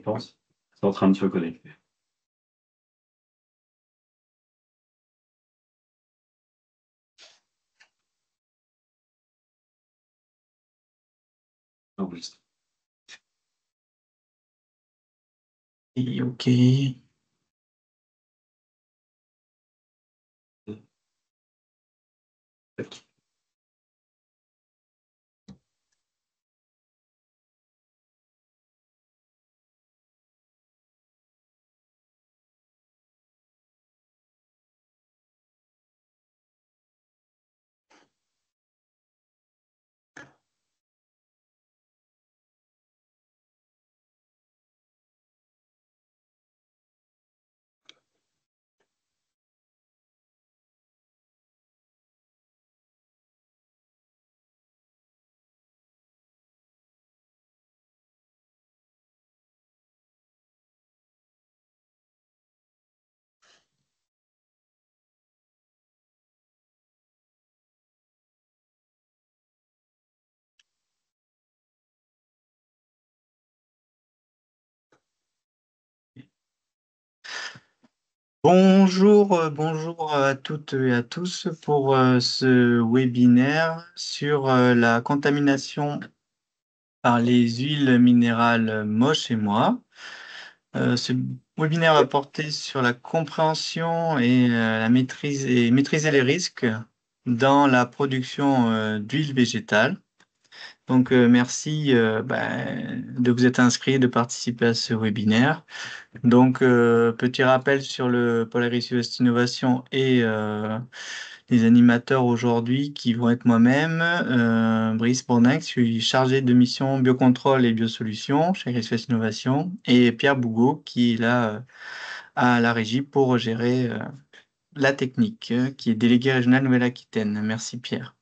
Je pense. C'est en train de se connecter. Enregistre. Et ok. Tac. Bonjour, bonjour à toutes et à tous pour ce webinaire sur la contamination par les huiles minérales Moche et moi. Ce webinaire va porter sur la compréhension et la maîtrise et maîtriser les risques dans la production d'huile végétale. Donc, merci de vous être inscrit, de participer à ce webinaire. Donc, petit rappel sur le Polaris West Innovation et les animateurs aujourd'hui qui vont être moi-même, Brice Bourdin, je suis chargé de mission biocontrôle et biosolutions chez Iris West Innovation, et Pierre Bougot qui est là à la régie pour gérer la technique, qui est délégué régional Nouvelle-Aquitaine. Merci Pierre.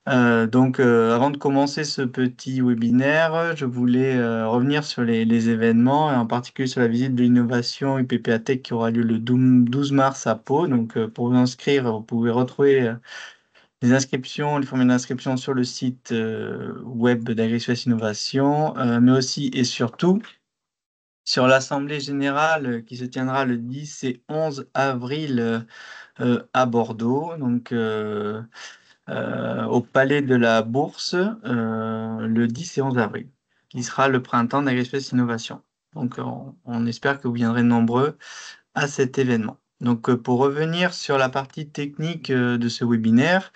Avant de commencer ce petit webinaire, je voulais revenir sur les événements, et en particulier sur la visite de l'innovation UPPA Tech qui aura lieu le 12 mars à Pau. Donc, pour vous inscrire, vous pouvez retrouver les inscriptions, les formulaires d'inscription sur le site web d'AgriSuez Innovation, mais aussi et surtout sur l'Assemblée générale qui se tiendra le 10 et 11 avril à Bordeaux. Donc, au Palais de la Bourse le 10 et 11 avril, qui sera le printemps d'AgriSpace Innovation. Donc, on espère que vous viendrez nombreux à cet événement. Donc, pour revenir sur la partie technique de ce webinaire,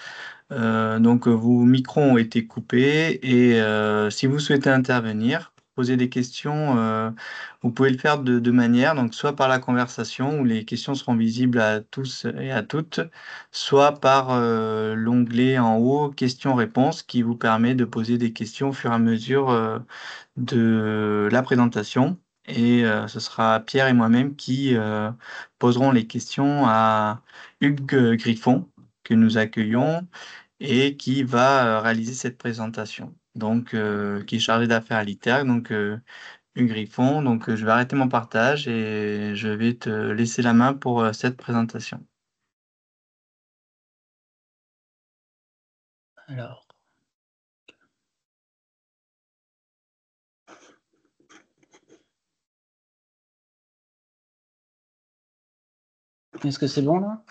vos micros ont été coupés et si vous souhaitez intervenir, poser des questions, vous pouvez le faire de deux manières, donc soit par la conversation où les questions seront visibles à tous et à toutes, soit par l'onglet en haut questions-réponses qui vous permet de poser des questions au fur et à mesure de la présentation. Et ce sera Pierre et moi-même qui poserons les questions à Hugues Griffon que nous accueillons et qui va réaliser cette présentation. Donc, qui est chargé d'affaires à l'ITER, donc Hugues Griffon. Donc, je vais arrêter mon partage et je vais te laisser la main pour cette présentation. Alors, est-ce que c'est bon là?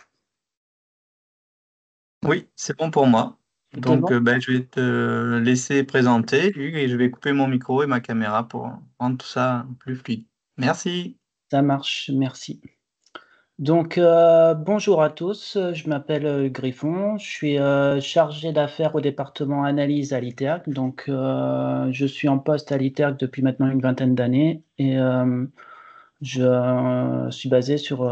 Oui, c'est bon pour moi. Tout est Donc, bon? je vais te laisser présenter, Hugues, et je vais couper mon micro et ma caméra pour rendre tout ça plus fluide. Merci. Ça marche, merci. Donc, bonjour à tous, je m'appelle Griffon, je suis chargé d'affaires au département analyse à l'ITERC. Donc, je suis en poste à l'ITERC depuis maintenant une vingtaine d'années et je suis basé sur,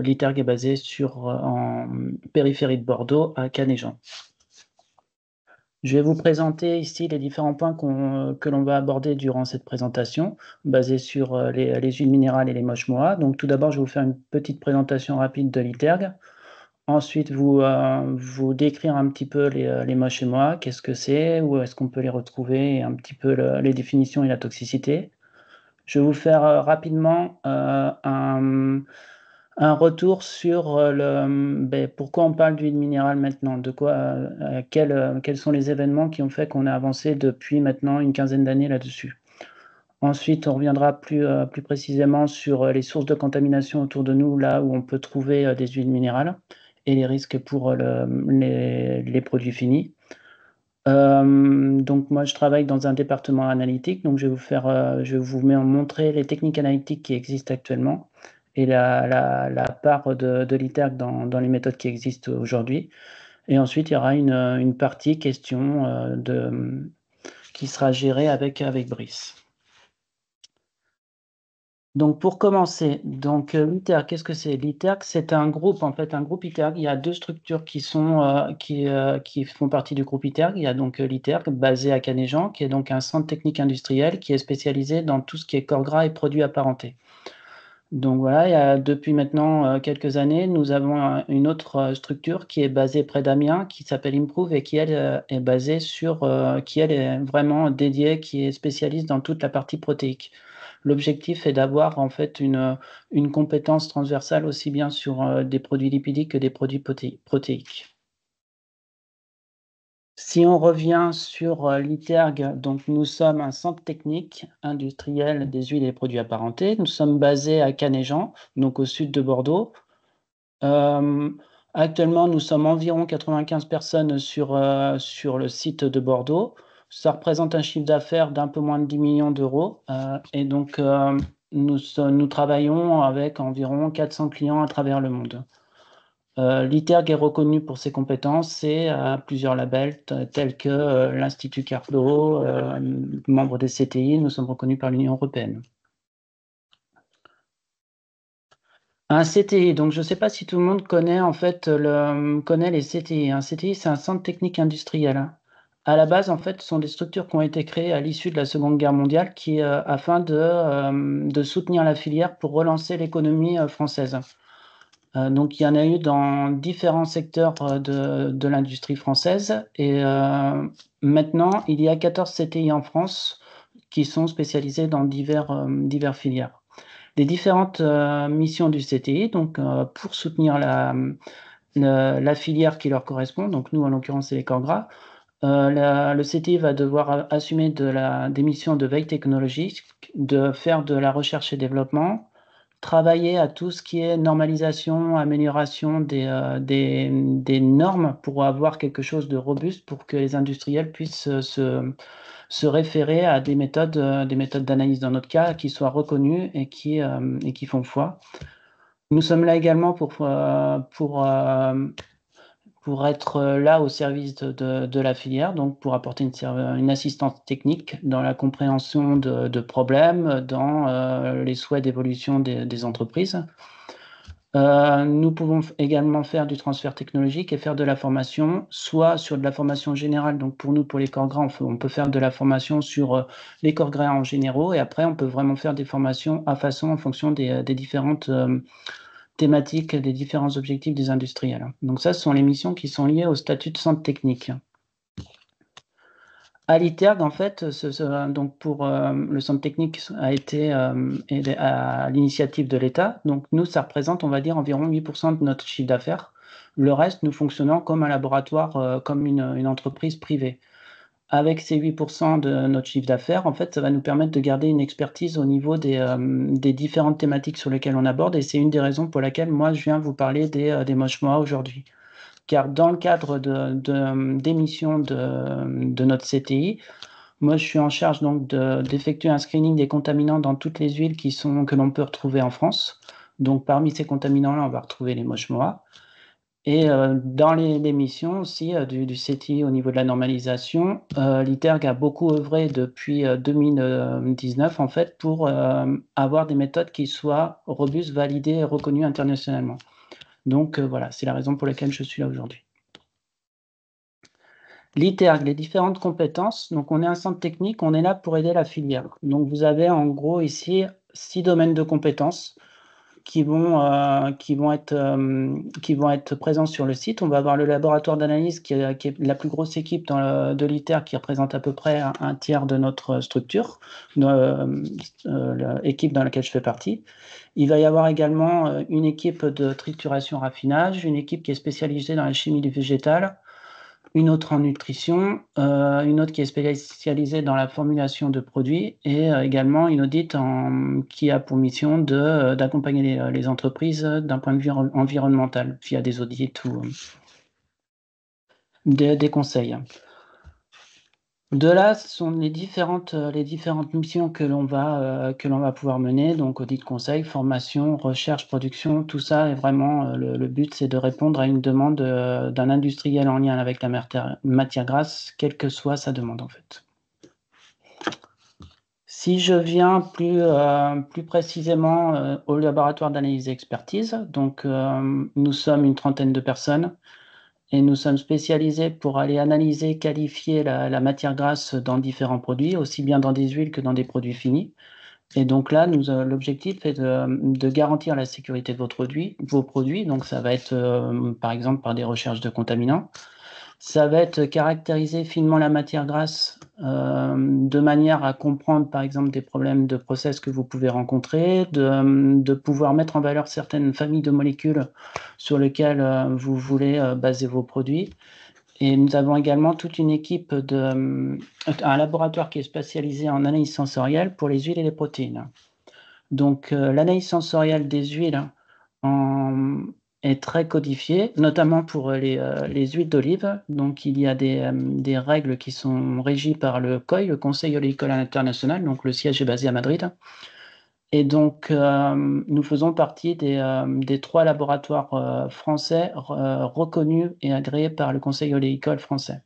l'ITERC est basé sur, en périphérie de Bordeaux, à Canéjan. Je vais vous présenter ici les différents points que l'on va aborder durant cette présentation, basée sur les huiles minérales et les moche-mois. Donc, tout d'abord, je vais vous faire une petite présentation rapide de l'ITERG. Ensuite, vous décrire un petit peu les moche-mois, qu'est-ce que c'est, où est-ce qu'on peut les retrouver, et un petit peu les définitions et la toxicité. Je vais vous faire rapidement un retour sur pourquoi on parle d'huile minérale maintenant, quels sont les événements qui ont fait qu'on a avancé depuis maintenant une quinzaine d'années là-dessus. Ensuite, on reviendra plus précisément sur les sources de contamination autour de nous, là où on peut trouver des huiles minérales et les risques pour les produits finis. Donc moi, je travaille dans un département analytique, donc je vais vous montrer les techniques analytiques qui existent actuellement et la part de l'ITERC dans les méthodes qui existent aujourd'hui. Et ensuite, il y aura une partie question qui sera gérée avec Brice. Donc pour commencer, l'ITERC, qu'est-ce que c'est? L'ITERC, c'est un groupe, en fait, un groupe ITERC. Il y a deux structures qui font partie du groupe ITERC. Il y a donc l'ITERC, basé à Canéjan, qui est donc un centre technique industriel qui est spécialisé dans tout ce qui est corps gras et produits apparentés. Donc voilà, depuis maintenant quelques années, nous avons une autre structure qui est basée près d'Amiens, qui s'appelle Improve et qui, elle, est basée qui, elle, est vraiment dédiée, qui est spécialiste dans toute la partie protéique. L'objectif est d'avoir en fait une compétence transversale aussi bien sur des produits lipidiques que des produits protéiques. Si on revient sur l'ITERG, donc nous sommes un centre technique industriel des huiles et produits apparentés. Nous sommes basés à Canéjan, donc au sud de Bordeaux. Actuellement, nous sommes environ 95 personnes sur le site de Bordeaux. Ça représente un chiffre d'affaires d'un peu moins de 10 millions d'euros. Et donc, nous travaillons avec environ 400 clients à travers le monde. L'ITERG est reconnu pour ses compétences et a plusieurs labels tels que l'Institut Cardo, membre des CTI. Nous sommes reconnus par l'Union européenne. Un CTI, donc je ne sais pas si tout le monde connaît en fait connaît les CTI. Un CTI, c'est un centre technique industriel. À la base, en fait, ce sont des structures qui ont été créées à l'issue de la Seconde Guerre mondiale afin de soutenir la filière pour relancer l'économie française. Donc, il y en a eu dans différents secteurs de l'industrie française. Et maintenant, il y a 14 CTI en France qui sont spécialisés dans diverses filières. Les différentes missions du CTI, donc pour soutenir la filière qui leur correspond, donc nous, en l'occurrence, c'est les corps gras, le CTI va devoir assumer des missions de veille technologique, de faire de la recherche et développement, travailler à tout ce qui est normalisation, amélioration des normes pour avoir quelque chose de robuste pour que les industriels puissent se référer à des méthodes d'analyse dans notre cas qui soient reconnues et qui font foi. Nous sommes là également pour être là au service de la filière, donc pour apporter une assistance technique dans la compréhension de problèmes, dans les souhaits d'évolution des entreprises. Nous pouvons également faire du transfert technologique et faire de la formation, soit sur de la formation générale. Donc pour nous, pour les corps gras, on peut faire de la formation sur les corps gras en généraux, et après on peut vraiment faire des formations à façon en fonction des différentes thématiques, des différents objectifs des industriels. Donc ça, ce sont les missions qui sont liées au statut de centre technique. À l'ITERG, en fait, donc pour le centre technique a été à l'initiative de l'État. Donc nous, ça représente, on va dire, environ 8% de notre chiffre d'affaires. Le reste, nous fonctionnons comme un laboratoire, comme une entreprise privée. Avec ces 8% de notre chiffre d'affaires, en fait, ça va nous permettre de garder une expertise au niveau des différentes thématiques sur lesquelles on aborde. Et c'est une des raisons pour laquelle moi, je viens vous parler des moche-mois aujourd'hui. Car dans le cadre des missions de notre CTI, moi, je suis en charge donc d'effectuer un screening des contaminants dans toutes les huiles que l'on peut retrouver en France. Donc, parmi ces contaminants-là, on va retrouver les moche-mois. Et dans les missions aussi du CTI au niveau de la normalisation, l'ITERG a beaucoup œuvré depuis 2019 en fait pour avoir des méthodes qui soient robustes, validées et reconnues internationalement. Donc voilà, c'est la raison pour laquelle je suis là aujourd'hui. L'ITERG, les différentes compétences. Donc on est un centre technique, on est là pour aider la filière. Donc vous avez en gros ici 6 domaines de compétences qui vont être présents sur le site. On va avoir le laboratoire d'analyse qui est la plus grosse équipe de l'ITERG, qui représente à peu près un tiers de notre structure, l'équipe dans laquelle je fais partie. Il va y avoir également une équipe de trituration-raffinage, une équipe qui est spécialisée dans la chimie du végétal, une autre en nutrition, une autre qui est spécialisée dans la formulation de produits et également une audit qui a pour mission d'accompagner les entreprises d'un point de vue environnemental via des audits ou des conseils. De là, ce sont les différentes missions que l'on va pouvoir mener, donc audit, conseil, formation, recherche, production, tout ça est vraiment le but, c'est de répondre à une demande d'un industriel en lien avec la matière grasse, quelle que soit sa demande en fait. Si je viens plus précisément au laboratoire d'analyse et expertise, donc nous sommes une trentaine de personnes. Et nous sommes spécialisés pour aller analyser, qualifier la matière grasse dans différents produits, aussi bien dans des huiles que dans des produits finis. Et donc là, l'objectif est de garantir la sécurité de vos produits. Donc ça va être par exemple par des recherches de contaminants. Ça va être caractériser finement la matière grasse de manière à comprendre par exemple des problèmes de process que vous pouvez rencontrer, de pouvoir mettre en valeur certaines familles de molécules sur lesquelles vous voulez baser vos produits. Et nous avons également toute une équipe un laboratoire qui est spécialisé en analyse sensorielle pour les huiles et les protéines. Donc l'analyse sensorielle des huiles est très codifiée, notamment pour les huiles d'olive. Donc il y a des règles qui sont régies par le COI, le Conseil oléicole international, donc le siège est basé à Madrid. Et donc nous faisons partie des 3 laboratoires français reconnus et agréés par le Conseil oléicole français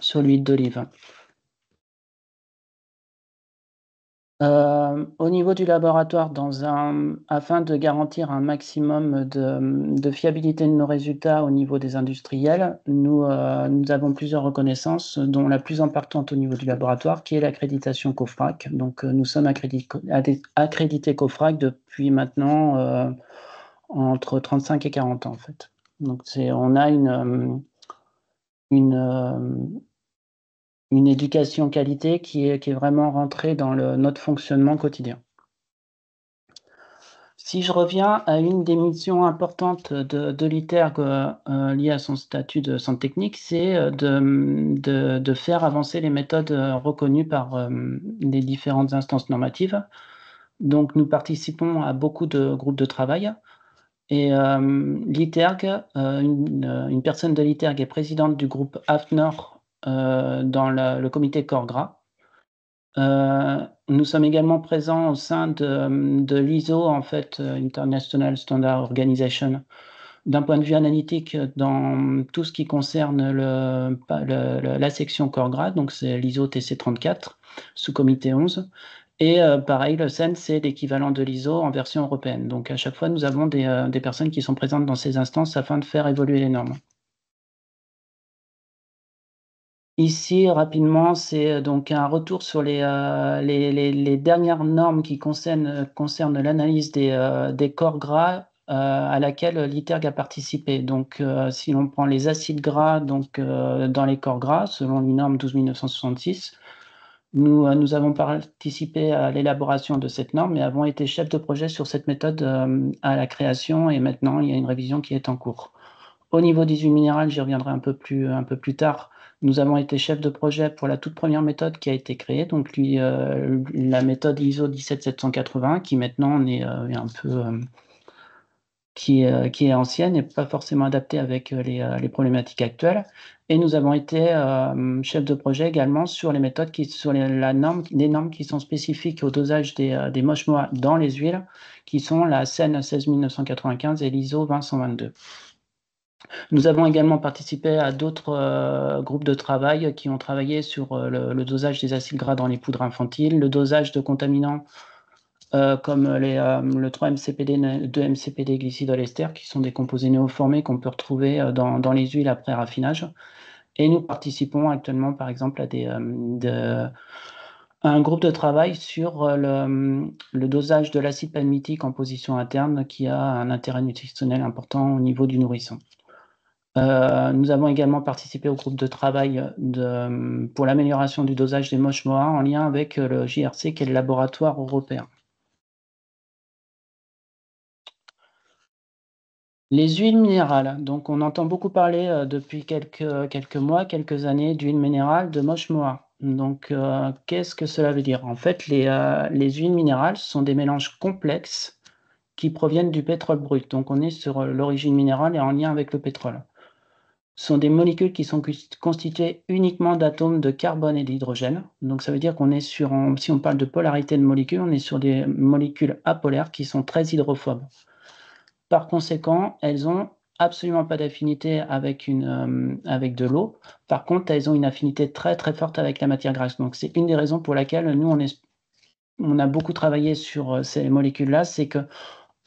sur l'huile d'olive. Au niveau du laboratoire, afin de garantir un maximum de fiabilité de nos résultats au niveau des industriels, nous avons plusieurs reconnaissances, dont la plus importante au niveau du laboratoire, qui est l'accréditation COFRAC. Donc, nous sommes accrédités COFRAC depuis maintenant entre 35 et 40 ans, en fait. Donc, on a une éducation qualité qui est vraiment rentrée dans notre fonctionnement quotidien. Si je reviens à une des missions importantes de l'ITERG liée à son statut de centre technique, c'est de faire avancer les méthodes reconnues par les différentes instances normatives. Donc nous participons à beaucoup de groupes de travail. Et l'ITERG, une personne de l'ITERG est présidente du groupe AFNOR dans le comité corps gras. Nous sommes également présents au sein de l'ISO, en fait, International Standard Organization, d'un point de vue analytique dans tout ce qui concerne la section corps gras, donc c'est l'ISO TC34, sous comité 11. Et pareil, le CEN, c'est l'équivalent de l'ISO en version européenne. Donc à chaque fois, nous avons des personnes qui sont présentes dans ces instances afin de faire évoluer les normes. Ici, rapidement, c'est donc un retour sur les dernières normes qui concernent l'analyse des corps gras à laquelle l'ITERG a participé. Donc, si l'on prend les acides gras dans les corps gras, selon les normes 12966, nous avons participé à l'élaboration de cette norme et avons été chefs de projet sur cette méthode à la création, et maintenant, il y a une révision qui est en cours. Au niveau des huiles minérales, j'y reviendrai un peu plus tard. Nous avons été chefs de projet pour la toute première méthode qui a été créée, donc la méthode ISO 17780, qui maintenant est un peu qui est ancienne et pas forcément adaptée avec les problématiques actuelles. Et nous avons été chefs de projet également sur les méthodes sur les normes qui sont spécifiques au dosage des moche-moa dans les huiles, qui sont la CEN 16995 et l'ISO 20122. Nous avons également participé à d'autres groupes de travail qui ont travaillé sur le dosage des acides gras dans les poudres infantiles, le dosage de contaminants comme le 3-MCPD, 2-MCPD glycidol ester, qui sont des composés néoformés qu'on peut retrouver dans les huiles après raffinage. Et nous participons actuellement, par exemple, à un groupe de travail sur le dosage de l'acide palmitique en position interne, qui a un intérêt nutritionnel important au niveau du nourrisson. Nous avons également participé au groupe de travail pour l'amélioration du dosage des moche-moa en lien avec le JRC, qui est le laboratoire européen. Les huiles minérales. Donc, on entend beaucoup parler depuis quelques mois, quelques années d'huile minérale de Moche-Moa. Donc, qu'est-ce que cela veut dire? En fait, les huiles minérales sont des mélanges complexes qui proviennent du pétrole brut. Donc, on est sur l'origine minérale et en lien avec le pétrole. Ce sont des molécules qui sont constituées uniquement d'atomes de carbone et d'hydrogène. Donc, ça veut dire qu'on est sur, si on parle de polarité de molécules, on est sur des molécules apolaires qui sont très hydrophobes. Par conséquent, elles ont absolument pas d'affinité avec de l'eau. Par contre, elles ont une affinité très très forte avec la matière grasse. Donc, c'est une des raisons pour laquelle nous, on a beaucoup travaillé sur ces molécules-là, c'est que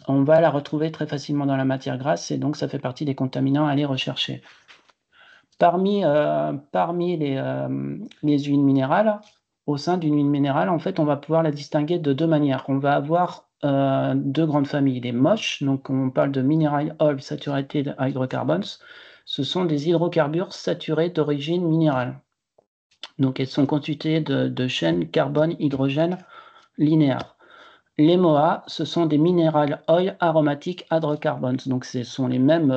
on va la retrouver très facilement dans la matière grasse et donc ça fait partie des contaminants à aller rechercher. Parmi les huiles minérales, au sein d'une huile minérale, en fait, on va pouvoir la distinguer de deux manières. On va avoir deux grandes familles. Les MOSH, donc on parle de Mineral Oil Saturated Hydrocarbons. Ce sont des hydrocarbures saturés d'origine minérale. Donc elles sont constituées de chaînes carbone-hydrogène linéaires. Les MOA, ce sont des mineral oil aromatiques hydrocarbons. Donc, ce sont les mêmes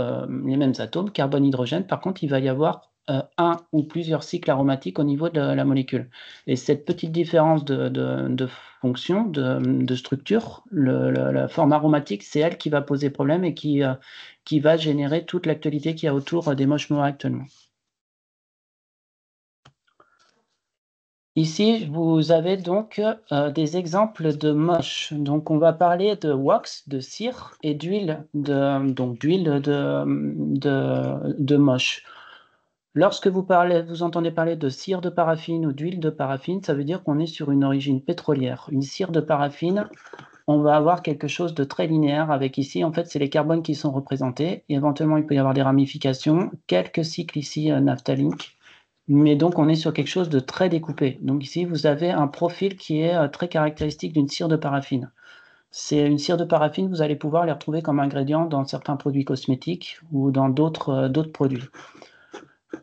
atomes, carbone-hydrogène. Par contre, il va y avoir un ou plusieurs cycles aromatiques au niveau de la molécule. Et cette petite différence de fonction, de structure, la forme aromatique, c'est elle qui va poser problème et qui va générer toute l'actualité qu'il y a autour des MOSH MOA actuellement. Ici, vous avez donc des exemples de MOSH. Donc, on va parler de wax, de cire et d'huile de MOSH. Lorsque vous entendez parler de cire de paraffine ou d'huile de paraffine, ça veut dire qu'on est sur une origine pétrolière. Une cire de paraffine, on va avoir quelque chose de très linéaire avec ici, en fait, c'est les carbones qui sont représentés. Et éventuellement, il peut y avoir des ramifications, quelques cycles ici naphthaliniques. Mais donc, on est sur quelque chose de très découpé. Donc ici, vous avez un profil qui est très caractéristique d'une cire de paraffine. C'est une cire de paraffine, vous allez pouvoir les retrouver comme ingrédient dans certains produits cosmétiques ou dans d'autres produits.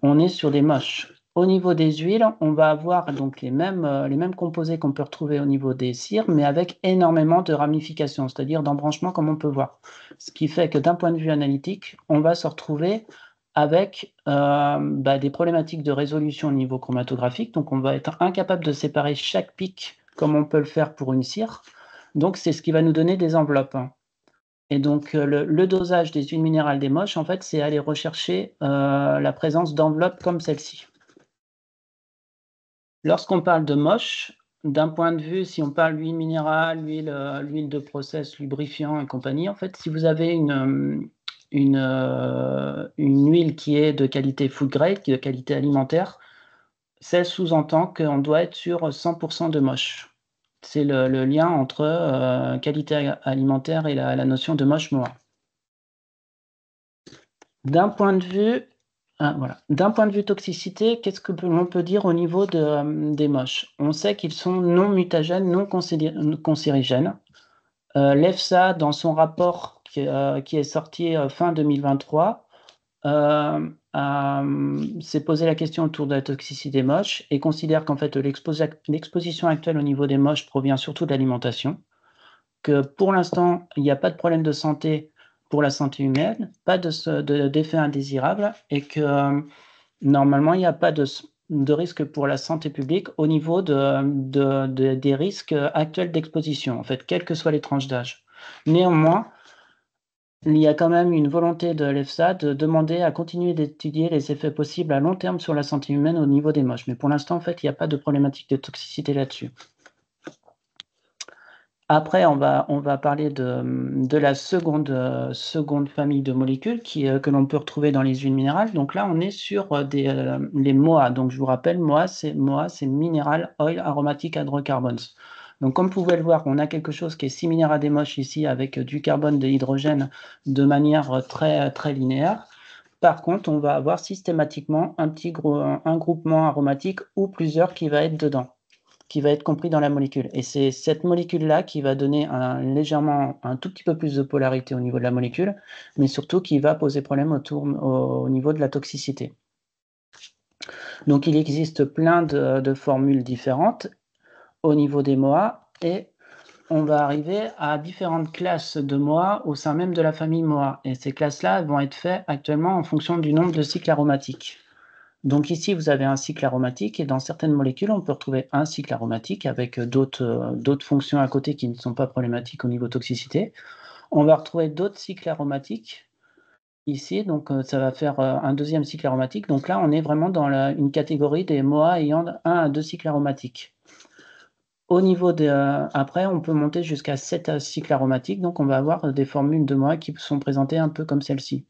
On est sur des MOSH. Au niveau des huiles, on va avoir donc les mêmes composés qu'on peut retrouver au niveau des cires, mais avec énormément de ramifications, c'est-à-dire d'embranchements comme on peut voir. Ce qui fait que d'un point de vue analytique, on va se retrouver avec des problématiques de résolution au niveau chromatographique. Donc, on va être incapable de séparer chaque pic comme on peut le faire pour une cire. Donc, c'est ce qui va nous donner des enveloppes. Et donc, le dosage des huiles minérales des MOSH, en fait, c'est aller rechercher la présence d'enveloppes comme celle-ci. Lorsqu'on parle de MOSH, d'un point de vue, si on parle d'huile minérale, l'huile de process, lubrifiant et compagnie, en fait, si vous avez une huile qui est de qualité food grade, de qualité alimentaire, ça sous-entend qu'on doit être sur 100% de MOSH. C'est le lien entre qualité alimentaire et la notion de MOSH-MOA. D'un point de vue toxicité, qu'est-ce que l'on peut dire au niveau des MOSH? On sait qu'ils sont non mutagènes, non cancérigènes. L'EFSA, dans son rapport qui est sorti fin 2023, s'est posé la question autour de la toxicité MOSH et considère qu'en fait l'exposition actuelle au niveau des MOSH provient surtout de l'alimentation, que pour l'instant, il n'y a pas de problème de santé pour la santé humaine, pas d'effet indésirable et que normalement, il n'y a pas de risque pour la santé publique au niveau des risques actuels d'exposition, en fait, quelles que soient les tranches d'âge. Néanmoins, il y a quand même une volonté de l'EFSA de demander à continuer d'étudier les effets possibles à long terme sur la santé humaine au niveau des MOSH. Mais pour l'instant, en fait, il n'y a pas de problématique de toxicité là-dessus. Après, on va parler de la seconde famille de molécules que l'on peut retrouver dans les huiles minérales. Donc là, on est sur les MOA. Donc je vous rappelle, MOA, c'est Mineral Oil Aromatic Hydrocarbons. Donc comme vous pouvez le voir, on a quelque chose qui est similaire à des MOSH ici avec du carbone, de l'hydrogène de manière très, très linéaire. Par contre, on va avoir systématiquement un groupement aromatique ou plusieurs qui va être dedans, qui va être compris dans la molécule. Et c'est cette molécule-là qui va donner un tout petit peu plus de polarité au niveau de la molécule, mais surtout qui va poser problème au niveau de la toxicité. Donc il existe plein de formules différentes au niveau des MOA et on va arriver à différentes classes de MOA au sein même de la famille MOA. Et ces classes-là vont être faites actuellement en fonction du nombre de cycles aromatiques. Donc ici, vous avez un cycle aromatique et dans certaines molécules, on peut retrouver un cycle aromatique avec d'autres fonctions à côté qui ne sont pas problématiques au niveau toxicité. On va retrouver d'autres cycles aromatiques ici, donc ça va faire un deuxième cycle aromatique. Donc là, on est vraiment dans une catégorie des MOA ayant 1 à 2 cycles aromatiques. Au niveau après, on peut monter jusqu'à 7 cycles aromatiques, donc on va avoir des formules de MOA qui sont présentées un peu comme celle-ci.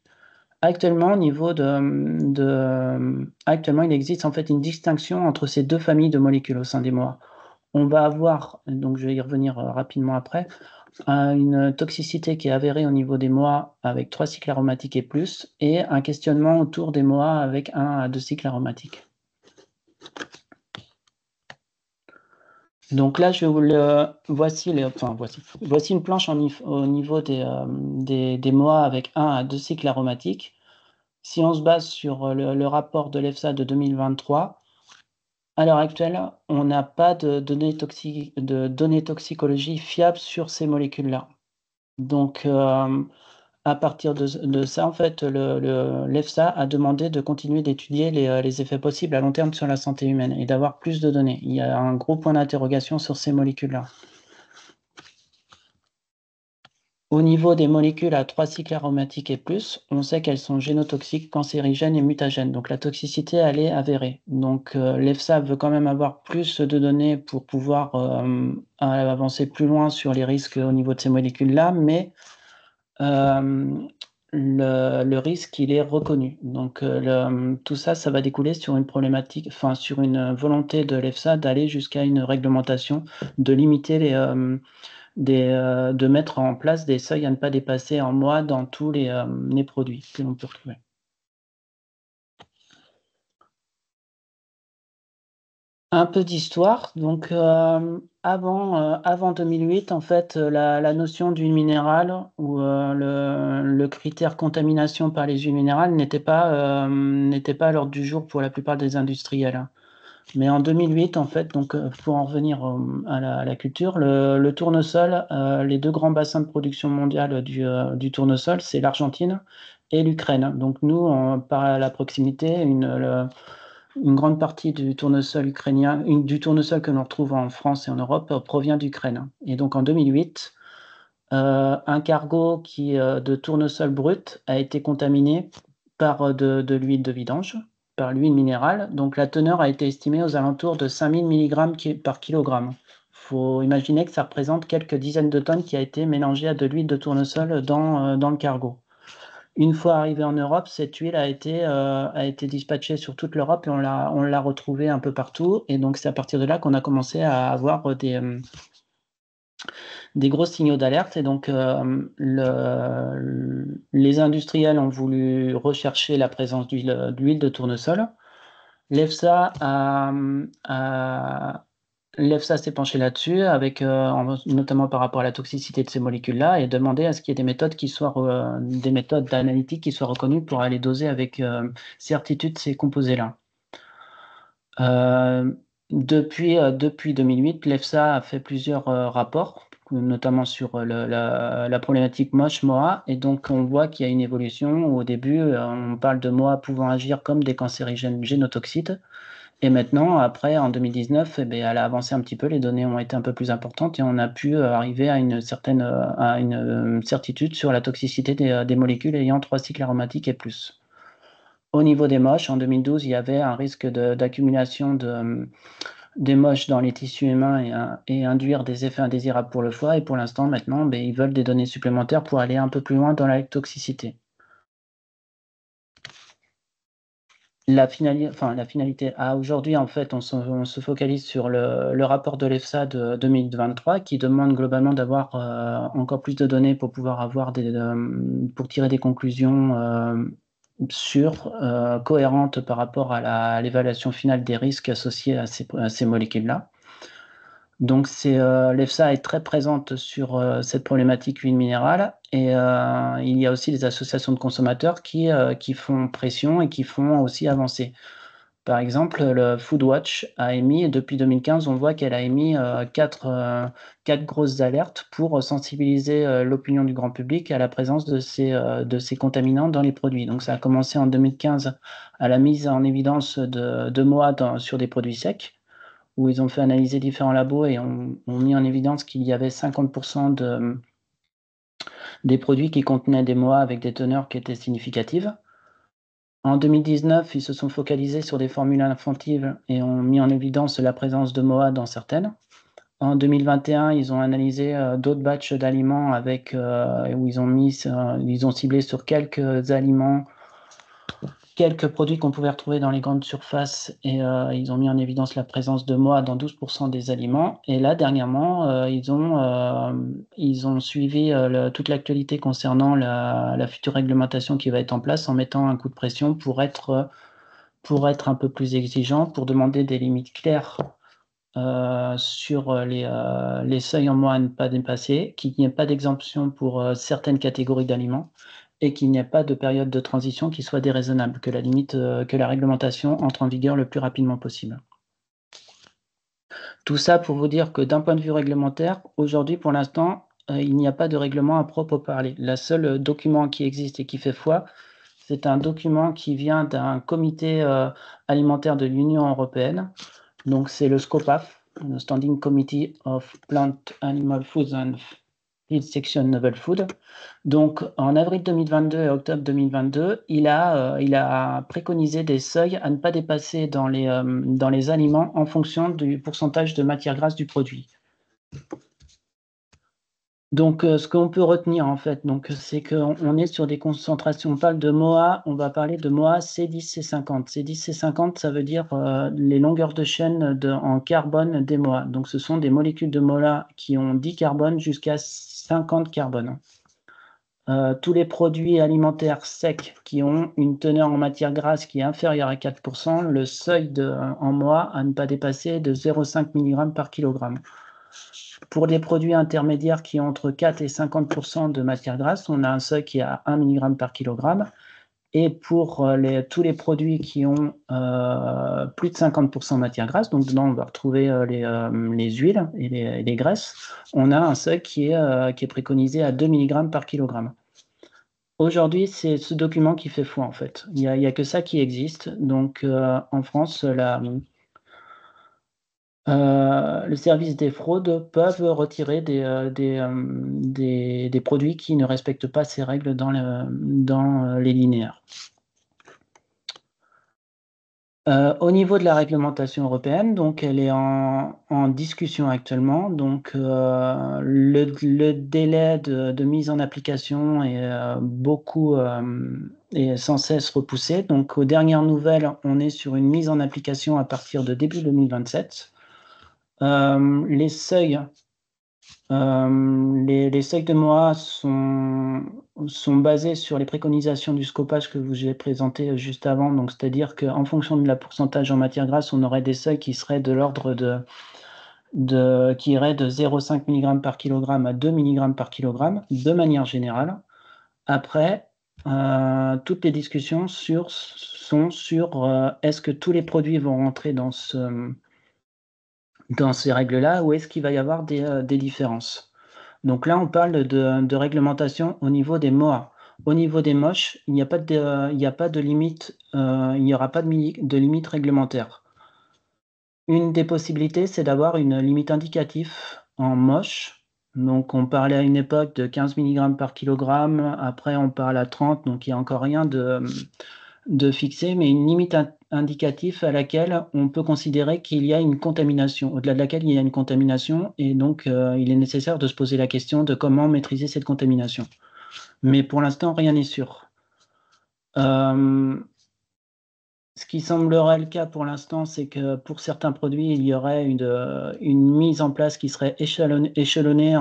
Actuellement, actuellement, il existe en fait une distinction entre ces deux familles de molécules au sein des MOA. On va avoir, donc je vais y revenir rapidement après, une toxicité qui est avérée au niveau des MOA avec 3 cycles aromatiques et plus, et un questionnement autour des MOA avec 1 à 2 cycles aromatiques. Donc là, voici une planche au niveau des MOA avec 1 à 2 cycles aromatiques. Si on se base sur le rapport de l'EFSA de 2023, à l'heure actuelle, on n'a pas de données toxicologie fiables sur ces molécules-là. Donc, à partir de ça, en fait, l'EFSA a demandé de continuer d'étudier les effets possibles à long terme sur la santé humaine et d'avoir plus de données. Il y a un gros point d'interrogation sur ces molécules-là. Au niveau des molécules à 3 cycles aromatiques et plus, on sait qu'elles sont génotoxiques, cancérigènes et mutagènes. Donc la toxicité, elle est avérée. Donc l'EFSA veut quand même avoir plus de données pour pouvoir avancer plus loin sur les risques au niveau de ces molécules-là, mais le risque, il est reconnu. Donc tout ça, ça va découler sur une problématique, enfin sur une volonté de l'EFSA d'aller jusqu'à une réglementation, de limiter de mettre en place des seuils à ne pas dépasser en mois dans tous les produits que l'on peut retrouver. Un peu d'histoire. Donc, avant 2008, en fait, la notion d'huile minérale ou le critère contamination par les huiles minérales n'était pas à l'ordre du jour pour la plupart des industriels. Mais en 2008, en fait, donc pour en revenir à la culture, le tournesol, les deux grands bassins de production mondiale du tournesol, c'est l'Argentine et l'Ukraine. Donc nous, par la proximité, une grande partie du tournesol ukrainien, du tournesol que l'on retrouve en France et en Europe, provient d'Ukraine. Et donc en 2008, un cargo de tournesol brut a été contaminé par de l'huile de vidange, par l'huile minérale. Donc la teneur a été estimée aux alentours de 5000 mg par kilogramme. Il faut imaginer que ça représente quelques dizaines de tonnes qui a été mélangée à de l'huile de tournesol dans le cargo. Une fois arrivée en Europe, cette huile a été dispatchée sur toute l'Europe et on l'a retrouvée un peu partout. Et donc c'est à partir de là qu'on a commencé à avoir des gros signaux d'alerte. Et donc les industriels ont voulu rechercher la présence d'huile de tournesol. L'EFSA s'est penché là-dessus, notamment par rapport à la toxicité de ces molécules-là, et demandé à ce qu'il y ait des méthodes des méthodes analytiques qui soient reconnues pour aller doser avec certitude ces composés-là. Depuis 2008, l'EFSA a fait plusieurs rapports, notamment sur la problématique MOA, et donc on voit qu'il y a une évolution. Au début, on parle de MOA pouvant agir comme des cancérigènes génotoxiques. Et maintenant, après, en 2019, elle a avancé un petit peu, les données ont été un peu plus importantes et on a pu arriver à une certitude sur la toxicité des molécules ayant 3 cycles aromatiques et plus. Au niveau des MOSH, en 2012, il y avait un risque d'accumulation des MOSH dans les tissus humains et induire des effets indésirables pour le foie. Et pour l'instant, maintenant, ils veulent des données supplémentaires pour aller un peu plus loin dans la toxicité. La finalité, aujourd'hui, en fait, on se focalise sur le rapport de l'EFSA de 2023 qui demande globalement d'avoir encore plus de données pour pouvoir pour tirer des conclusions cohérentes par rapport à l'évaluation finale des risques associés à ces molécules-là. Donc l'EFSA est très présente sur cette problématique huile minérale et il y a aussi des associations de consommateurs qui font pression et qui font aussi avancer. Par exemple, le Foodwatch a émis, depuis 2015, on voit qu'elle a émis 4 grosses alertes pour sensibiliser l'opinion du grand public à la présence de ces contaminants dans les produits. Donc ça a commencé en 2015 à la mise en évidence de MOA sur des produits secs, où ils ont fait analyser différents labos et ont mis en évidence qu'il y avait 50% des produits qui contenaient des MOA avec des teneurs qui étaient significatives. En 2019, ils se sont focalisés sur des formules infantiles et ont mis en évidence la présence de MOA dans certaines. En 2021, ils ont analysé d'autres batchs d'aliments où ils ont ciblé sur quelques aliments, quelques produits qu'on pouvait retrouver dans les grandes surfaces et ils ont mis en évidence la présence de MOA dans 12% des aliments. Et là, dernièrement, ils ont suivi toute l'actualité concernant la future réglementation qui va être en place en mettant un coup de pression pour être un peu plus exigeant, pour demander des limites claires sur les seuils en MOA à ne pas dépasser, qu'il n'y ait pas d'exemption pour certaines catégories d'aliments et qu'il n'y ait pas de période de transition qui soit déraisonnable, que la réglementation entre en vigueur le plus rapidement possible. Tout ça pour vous dire que d'un point de vue réglementaire, aujourd'hui, pour l'instant, il n'y a pas de règlement à proprement parler. Le seul document qui existe et qui fait foi, c'est un document qui vient d'un comité alimentaire de l'Union européenne. Donc, c'est le SCOPAF, le Standing Committee of Plant, Animal Foods and Feed Section Novel Food. Donc, en avril 2022 et octobre 2022, il a préconisé des seuils à ne pas dépasser dans les aliments en fonction du pourcentage de matière grasse du produit. Donc, ce qu'on peut retenir, en fait, c'est qu'on est sur des concentrations. On parle de MOA, on va parler de MOA C10, C50. C10, C50, ça veut dire les longueurs de chaîne en carbone des MOA. Donc, ce sont des molécules de MOA qui ont 10 carbone jusqu'à 50 carbone. Tous les produits alimentaires secs qui ont une teneur en matière grasse qui est inférieure à 4%, le seuil en MOA à ne pas dépasser est de 0,5 mg par kg. Pour les produits intermédiaires qui ont entre 4 et 50% de matière grasse, on a un seuil qui est à 1 mg par kg. Et pour tous les produits qui ont plus de 50% de matière grasse, donc dedans on va retrouver les huiles et les graisses, on a un seuil qui est préconisé à 2 mg par kg. Aujourd'hui, c'est ce document qui fait foi en fait. Il n'y a que ça qui existe. Donc en France, le service des fraudes peuvent retirer des produits qui ne respectent pas ces règles dans les linéaires. Au niveau de la réglementation européenne, donc elle est en discussion actuellement. Donc le délai de mise en application est est sans cesse repoussé. Donc aux dernières nouvelles, on est sur une mise en application à partir de début 2027. Les seuils de MOA sont basés sur les préconisations du scopage que j'ai présenté juste avant. Donc, c'est-à-dire qu'en fonction de la pourcentage en matière grasse, on aurait des seuils qui seraient de l'ordre qui iraient de 0,5 mg par kg à 2 mg par kg, de manière générale. Après, toutes les discussions sont sur est-ce que tous les produits vont rentrer dans ces règles-là, ou est-ce qu'il va y avoir des différences? Donc là, on parle de réglementation au niveau des MOA. Au niveau des MOSH, il n'y a pas de limite, il n'y aura pas de limite réglementaire. Une des possibilités, c'est d'avoir une limite indicative en MOSH. Donc on parlait à une époque de 15 mg par kg, après on parle à 30, donc il n'y a encore rien de fixé, mais une limite indicative à laquelle on peut considérer qu'il y a une contamination, au-delà de laquelle il y a une contamination, et donc il est nécessaire de se poser la question de comment maîtriser cette contamination. Mais pour l'instant, rien n'est sûr. Ce qui semblerait le cas pour l'instant, c'est que pour certains produits, il y aurait une mise en place qui serait échelonnée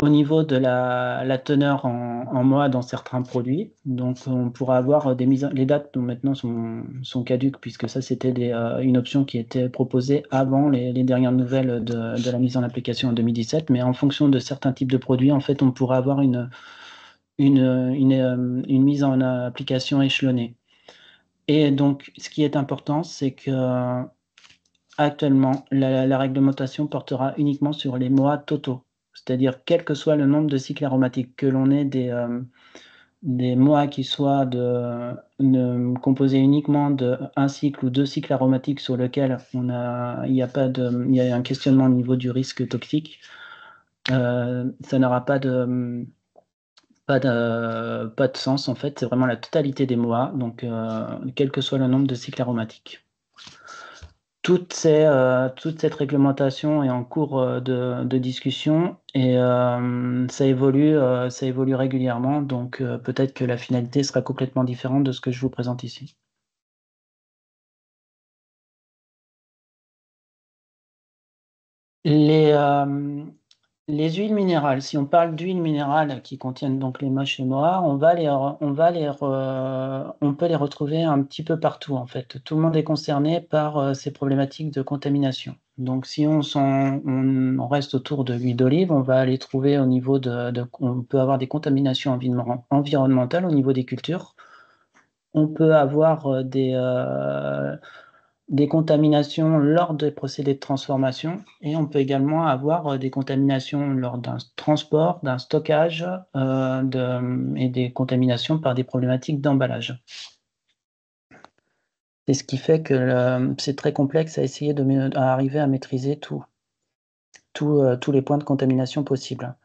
au niveau de la teneur en MOA dans certains produits. Donc on pourra avoir les dates dont maintenant sont caduques, puisque ça c'était une option qui était proposée avant les dernières nouvelles de la mise en application en 2017, mais en fonction de certains types de produits, en fait on pourra avoir une mise en application échelonnée. Et donc, ce qui est important, c'est que actuellement, la réglementation portera uniquement sur les MOA totaux, c'est-à-dire quel que soit le nombre de cycles aromatiques, que l'on ait des MOA qui soient composés uniquement d'un cycle ou 2 cycles aromatiques sur lesquels il y a un questionnement au niveau du risque toxique. Ça n'aura pas de sens en fait, c'est vraiment la totalité des MOA, donc quel que soit le nombre de cycles aromatiques. Toute cette réglementation est en cours de discussion et ça évolue régulièrement, donc peut-être que la finalité sera complètement différente de ce que je vous présente ici. Les huiles minérales, si on parle d'huiles minérales qui contiennent donc les MOSH et MOA, on peut les retrouver un petit peu partout en fait. Tout le monde est concerné par ces problématiques de contamination. Donc si on reste autour de l'huile d'olive, on va aller trouver au niveau on peut avoir des contaminations environnementales au niveau des cultures. On peut avoir des contaminations lors des procédés de transformation et on peut également avoir des contaminations lors d'un transport, d'un stockage et des contaminations par des problématiques d'emballage. C'est ce qui fait que c'est très complexe à essayer d'arriver à maîtriser tous les points de contamination possibles.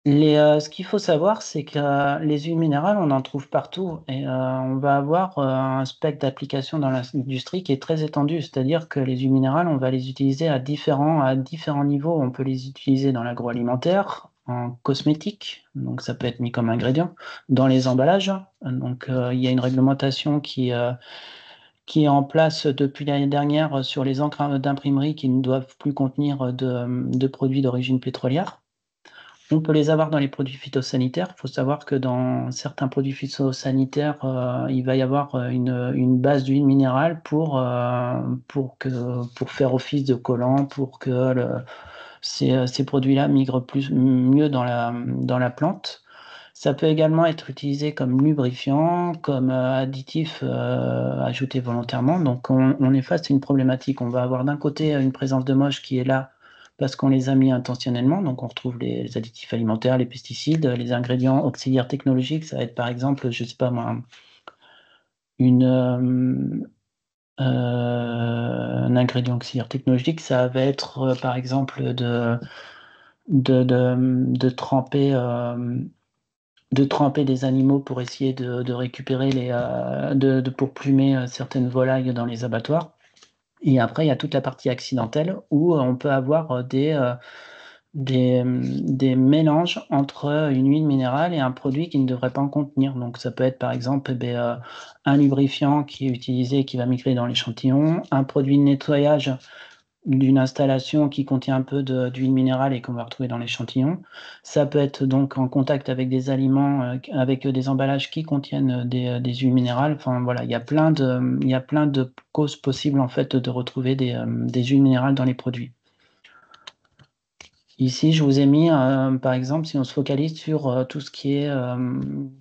Ce qu'il faut savoir, c'est que les huiles minérales, on en trouve partout et on va avoir un spectre d'application dans l'industrie qui est très étendu. C'est-à-dire que les huiles minérales, on va les utiliser à différents niveaux. On peut les utiliser dans l'agroalimentaire, en cosmétique, donc ça peut être mis comme ingrédient, dans les emballages. Donc il y a une réglementation qui est en place depuis l'année dernière sur les encres d'imprimerie qui ne doivent plus contenir de produits d'origine pétrolière. On peut les avoir dans les produits phytosanitaires. Il faut savoir que dans certains produits phytosanitaires, il va y avoir une base d'huile minérale pour faire office de collant, pour que ces produits-là migrent mieux dans la plante. Ça peut également être utilisé comme lubrifiant, comme additif ajouté volontairement. Donc on est face à une problématique. On va avoir d'un côté une présence de MOSH qui est là parce qu'on les a mis intentionnellement. Donc on retrouve les additifs alimentaires, les pesticides, les ingrédients auxiliaires technologiques. Ça va être par exemple, je ne sais pas moi, un ingrédient auxiliaire technologique, ça va être par exemple de tremper des animaux pour essayer de récupérer pour plumer certaines volailles dans les abattoirs. Et après, il y a toute la partie accidentelle où on peut avoir des mélanges entre une huile minérale et un produit qui ne devrait pas en contenir. Donc ça peut être par exemple un lubrifiant qui est utilisé, qui va migrer dans l'échantillon, un produit de nettoyage d'une installation qui contient un peu d'huile minérale et qu'on va retrouver dans l'échantillon. Ça peut être donc en contact avec des aliments, avec des emballages qui contiennent des huiles minérales. Enfin voilà, il y a plein de causes possibles en fait de retrouver des huiles minérales dans les produits. Ici, je vous ai mis, par exemple, si on se focalise sur tout ce qui est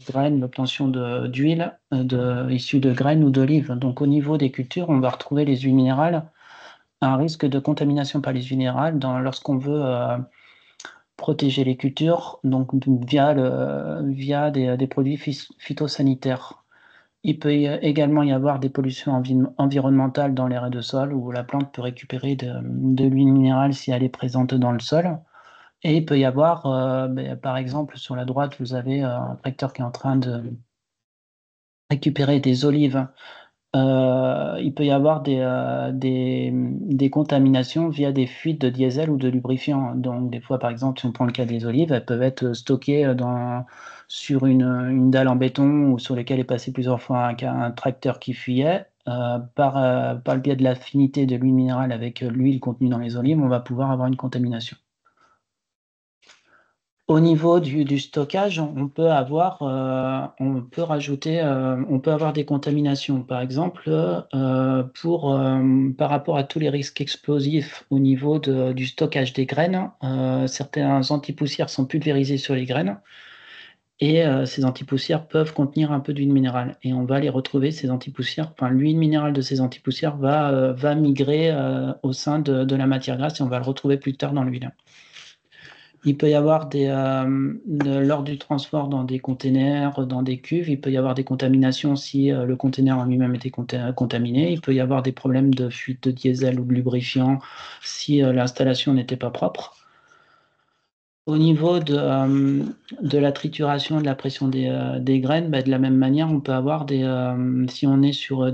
graines, l'obtention d'huile issue de graines ou d'olives. Donc au niveau des cultures, on va retrouver les huiles minérales, un risque de contamination par les huiles minérales lorsqu'on veut protéger les cultures, donc via des produits phytosanitaires. Il peut également y avoir des pollutions environnementales dans les raies de sol où la plante peut récupérer de l'huile minérale si elle est présente dans le sol. Et il peut y avoir, par exemple, sur la droite, vous avez un tracteur qui est en train de récupérer des olives. Il peut y avoir des contaminations via des fuites de diesel ou de lubrifiant. Donc, des fois, par exemple, si on prend le cas des olives, elles peuvent être stockées sur une dalle en béton ou sur lesquelles est passé plusieurs fois un tracteur qui fuyait. Par le biais de l'affinité de l'huile minérale avec l'huile contenue dans les olives, on va pouvoir avoir une contamination. Au niveau du stockage, on peut avoir des contaminations. Par exemple, par rapport à tous les risques explosifs au niveau du stockage des graines, certains antipoussières sont pulvérisés sur les graines Et ces antipoussières peuvent contenir un peu d'huile minérale. Et on va les retrouver, ces antipoussières, enfin l'huile minérale de ces antipoussières va migrer au sein de la matière grasse et on va le retrouver plus tard dans l'huile. Il peut y avoir lors du transport dans des containers, dans des cuves, il peut y avoir des contaminations si le container en lui-même était contaminé. Il peut y avoir des problèmes de fuite de diesel ou de lubrifiant si l'installation n'était pas propre. Au niveau de la trituration et de la pression des graines, de la même manière, on peut avoir si on est sur on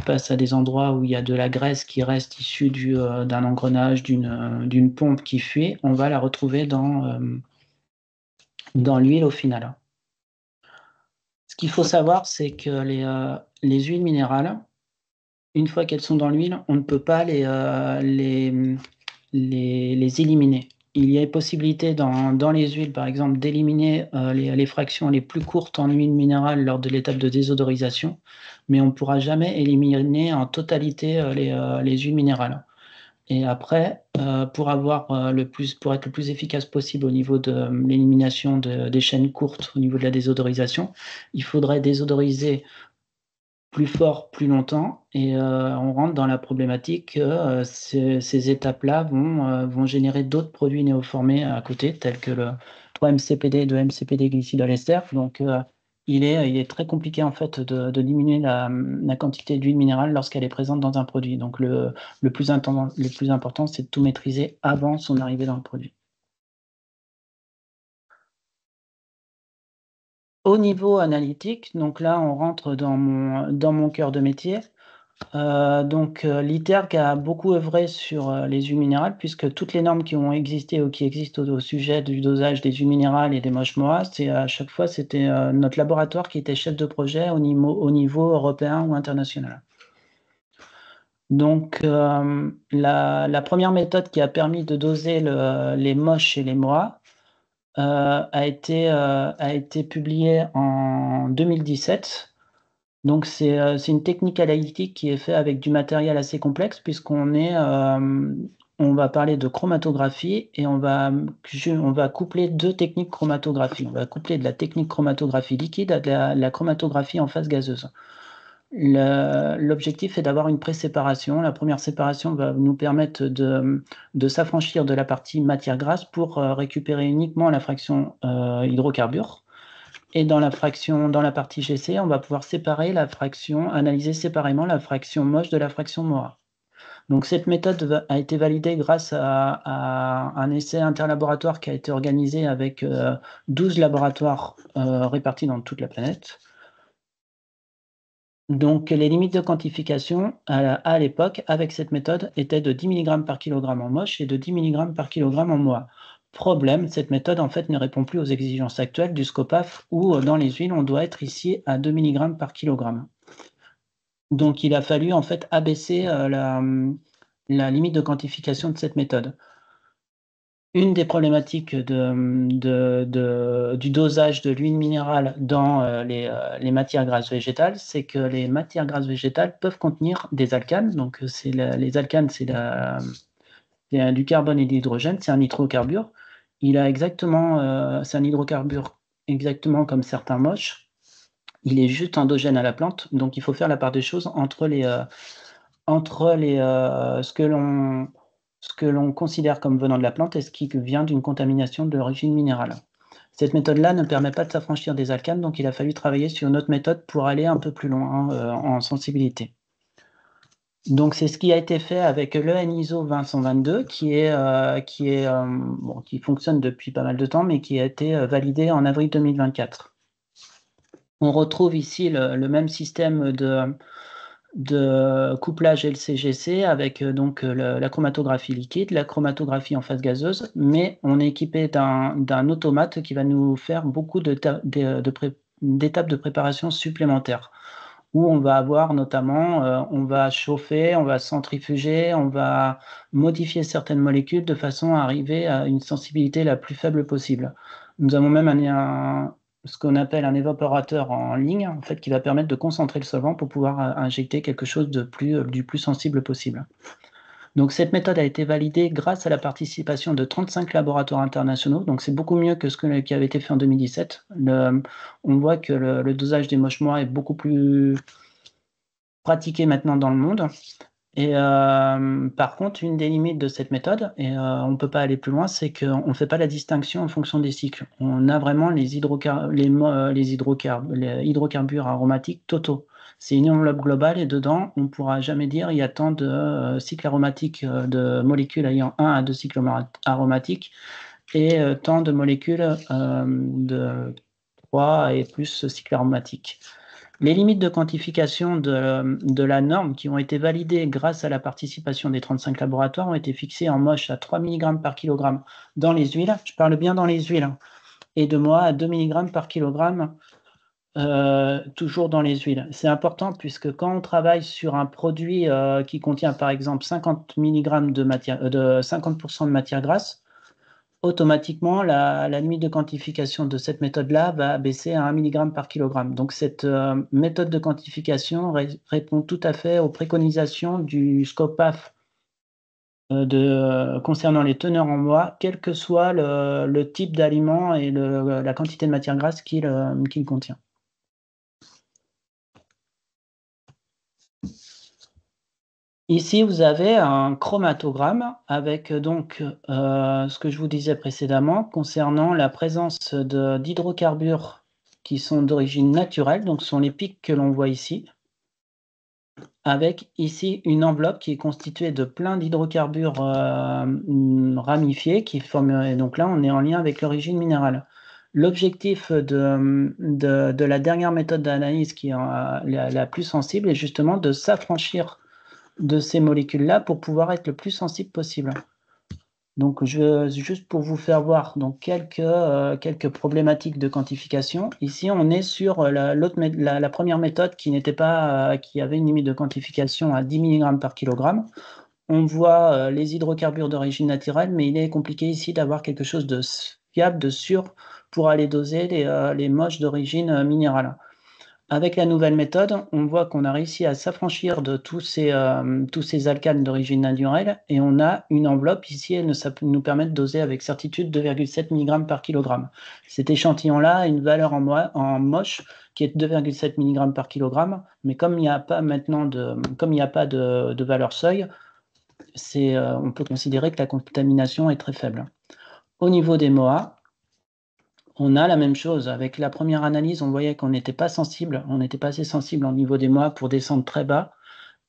passe à des endroits où il y a de la graisse qui reste issue d'un engrenage, d'une pompe qui fuit, on va la retrouver dans l'huile au final. Ce qu'il faut savoir, c'est que les huiles minérales, une fois qu'elles sont dans l'huile, on ne peut pas les éliminer. Il y a possibilité dans les huiles, par exemple, d'éliminer les fractions les plus courtes en huile minérale lors de l'étape de désodorisation, mais on ne pourra jamais éliminer en totalité les huiles minérales. Et après, pour être le plus efficace possible au niveau de l'élimination des chaînes courtes au niveau de la désodorisation, il faudrait désodoriser plus fort, plus longtemps, et on rentre dans la problématique que ces étapes-là vont générer d'autres produits néoformés à côté, tels que le 3-MCPD, 2-MCPD glycidol-ester. Donc, il est très compliqué en fait de diminuer la quantité d'huile minérale lorsqu'elle est présente dans un produit. Donc, le plus important, c'est de tout maîtriser avant son arrivée dans le produit. Au niveau analytique, donc là, on rentre dans mon cœur de métier. L'ITERG a beaucoup œuvré sur les huiles minérales, puisque toutes les normes qui ont existé ou qui existent au sujet du dosage des huiles minérales et des MOSH/MOA, à chaque fois, c'était notre laboratoire qui était chef de projet au niveau européen ou international. Donc, la première méthode qui a permis de doser les MOSH et les MOA a été publiée en 2017. Donc c'est une technique analytique qui est faite avec du matériel assez complexe puisqu'on va parler de chromatographie et on va coupler deux techniques chromatographie. On va coupler de la technique chromatographie liquide à de la chromatographie en phase gazeuse. L'objectif est d'avoir une pré-séparation. La première séparation va nous permettre de s'affranchir de la partie matière grasse pour récupérer uniquement la fraction hydrocarbures. Et dans la partie GC, on va pouvoir analyser séparément la fraction MOSH de la fraction MOA. Donc cette méthode a été validée grâce à un essai interlaboratoire qui a été organisé avec 12 laboratoires répartis dans toute la planète. Donc les limites de quantification à l'époque avec cette méthode étaient de 10 mg par kg en MOSH et de 10 mg par kg en MOA. Problème, cette méthode en fait ne répond plus aux exigences actuelles du SCOPAF où dans les huiles on doit être ici à 2 mg par kg. Donc il a fallu en fait abaisser la limite de quantification de cette méthode. Une des problématiques du dosage de l'huile minérale dans les matières grasses végétales, c'est que les matières grasses végétales peuvent contenir des alcanes. Donc les alcanes, c'est du carbone et de l'hydrogène, c'est un hydrocarbure. C'est un hydrocarbure exactement comme certains MOSH. Il est juste endogène à la plante, donc il faut faire la part des choses entre ce que l'on considère comme venant de la plante et ce qui vient d'une contamination d'origine minérale. Cette méthode-là ne permet pas de s'affranchir des alcanes, donc il a fallu travailler sur une autre méthode pour aller un peu plus loin en sensibilité. Donc c'est ce qui a été fait avec l'EN-ISO 20122 qui fonctionne depuis pas mal de temps, mais qui a été validé en avril 2024. On retrouve ici le même système de couplage LC-GC avec la chromatographie liquide, la chromatographie en phase gazeuse, mais on est équipé d'un automate qui va nous faire beaucoup d'étapes de préparation supplémentaires, où on va avoir notamment, on va chauffer, on va centrifuger, on va modifier certaines molécules de façon à arriver à une sensibilité la plus faible possible. Nous avons même ce qu'on appelle un évaporateur en ligne, en fait, qui va permettre de concentrer le solvant pour pouvoir injecter quelque chose du plus sensible possible. Donc cette méthode a été validée grâce à la participation de 35 laboratoires internationaux, donc c'est beaucoup mieux que qui avait été fait en 2017. On voit que le dosage des moches-mois est beaucoup plus pratiqué maintenant dans le monde. Et par contre, une des limites de cette méthode, et on ne peut pas aller plus loin, c'est qu'on ne fait pas la distinction en fonction des cycles. On a vraiment les hydrocarbures aromatiques totaux. C'est une enveloppe globale et dedans, on ne pourra jamais dire il y a tant de cycles aromatiques de molécules ayant 1 à 2 cycles aromatiques et tant de molécules de 3 et plus cycles aromatiques. Les limites de quantification de la norme qui ont été validées grâce à la participation des 35 laboratoires ont été fixées en MOSH à 3 mg par kg dans les huiles, je parle bien dans les huiles, et de MOA à 2 mg par kg toujours dans les huiles. C'est important puisque quand on travaille sur un produit qui contient par exemple 50 mg de 50% de matière grasse, automatiquement, la limite de quantification de cette méthode-là va baisser à 1 mg par kg. Donc cette méthode de quantification répond tout à fait aux préconisations du SCOPAF concernant les teneurs en MOA, quel que soit le type d'aliment et la quantité de matière grasse qu'il contient. Ici, vous avez un chromatogramme avec donc ce que je vous disais précédemment concernant la présence d'hydrocarbures qui sont d'origine naturelle, donc ce sont les pics que l'on voit ici, avec ici une enveloppe qui est constituée de plein d'hydrocarbures ramifiés qui forment, et donc là on est en lien avec l'origine minérale. L'objectif de la dernière méthode d'analyse qui est la plus sensible est justement de s'affranchir de ces molécules-là pour pouvoir être le plus sensible possible. Donc, juste pour vous faire voir donc, quelques problématiques de quantification. Ici, on est sur la première méthode qui avait une limite de quantification à 10 mg par kg. On voit les hydrocarbures d'origine naturelle, mais il est compliqué ici d'avoir quelque chose de fiable, de sûr, pour aller doser les moches d'origine minérale. Avec la nouvelle méthode, on voit qu'on a réussi à s'affranchir de tous ces alcanes d'origine naturelle et on a une enveloppe ici, ça peut nous permettre de doser avec certitude 2,7 mg par kg. Cet échantillon-là a une valeur en moche qui est 2,7 mg par kg, mais comme il n'y a pas de valeur seuil, on peut considérer que la contamination est très faible. Au niveau des MOA, on a la même chose. Avec la première analyse, on voyait qu'on n'était pas sensible, on n'était pas assez sensible au niveau des MOA pour descendre très bas.